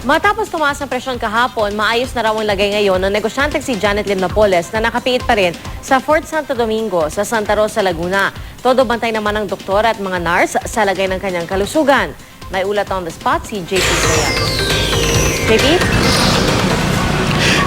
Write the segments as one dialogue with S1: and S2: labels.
S1: Matapos tumaas ang presyon kahapon, maayos na raw ang lagay ngayon ng negosyanteng si Janet Lim Napoles na nakapiit pa rin sa Fort Santo Domingo sa Santa Rosa, Laguna. Todo bantay naman ng doktor at mga nurse sa lagay ng kanyang kalusugan. May ulat on the spot si JP Soyan. JP?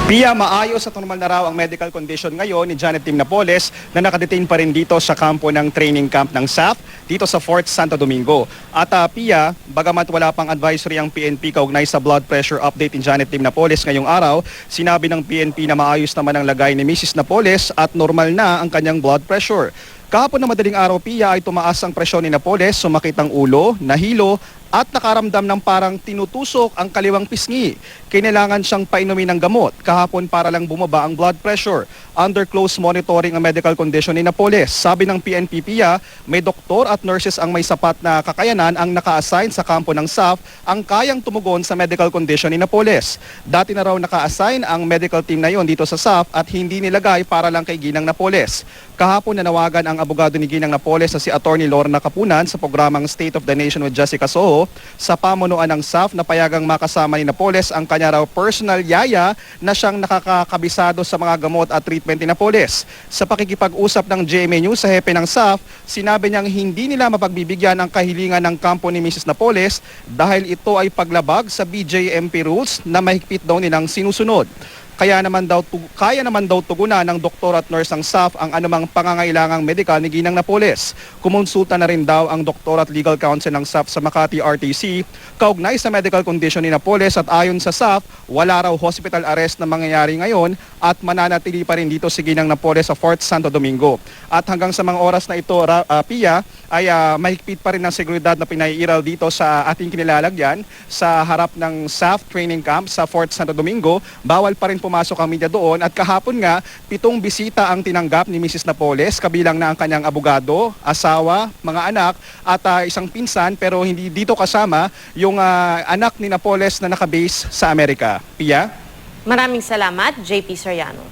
S2: Pia, maayos at normal na raw ang medical condition ngayon ni Janet Lim Napoles na nakadetain pa rin dito sa kampo ng training camp ng SAF dito sa Fort Santo Domingo. At Pia, bagamat wala pang advisory ang PNP kaugnay sa blood pressure update ni Janet Lim Napoles ngayong araw, sinabi ng PNP na maayos naman ang lagay ni Mrs. Napoles at normal na ang kanyang blood pressure. Kahapon na madaling araw, Pia, ay tumaas ang presyon ni Napoles, sumakit ang ulo, nahilo, at nakaramdam ng parang tinutusok ang kaliwang pisngi. Kinailangan siyang painumin ng gamot kahapon para lang bumaba ang blood pressure. Under close monitoring ang medical condition ni Napoles. Sabi ng PNP, Pia, may doktor at nurses ang may sapat na kakayanan ang naka-assign sa kampo ng SAF ang kayang tumugon sa medical condition ni Napoles. Dati na raw naka-assign ang medical team na yon dito sa SAF at hindi nilagay para lang kay Ginang Napoles. Kahapon nanawagan ang abogado ni Ginang Napoles na si Attorney Lorna Kapunan sa programang State of the Nation with Jessica Soho sa pamunuan ng SAF na payagang makasama ni Napoles ang kanya raw personal yaya na siyang nakakabisado sa mga gamot at treatment ni Napoles. Sa pakikipag-usap ng GMA News sa hepe ng SAF, sinabi niyang hindi nila mapagbibigyan ang kahilingan ng kampo ni Mrs. Napoles dahil ito ay paglabag sa BJMP rules na mahigpit daw nilang sinusunod. Kaya naman daw tugunan ng doktor at nurse ng SAF ang anumang pangangailangang medikal ni Ginang Napoles. Kumonsulta na rin daw ang doktor at legal counsel ng SAF sa Makati RTC kaugnay sa medical condition ni Napoles at ayon sa SAF, wala raw hospital arrest na mangyayari ngayon at mananatili pa rin dito si Ginang Napoles sa Fort Santo Domingo. At hanggang sa mga oras na ito, Pia, ay mahigpit pa rin ng seguridad na pinaiiral dito sa ating kinilalagyan sa harap ng SAF training camp sa Fort Santo Domingo. Bawal pa rin pumasok ang media doon at kahapon nga 7 bisita ang tinanggap ni Mrs. Napoles, kabilang na ang kanyang abogado, asawa, mga anak at isang pinsan, pero hindi dito kasama yung anak ni Napoles na nakabase sa Amerika. Pia?
S1: Maraming salamat, JP Soriano.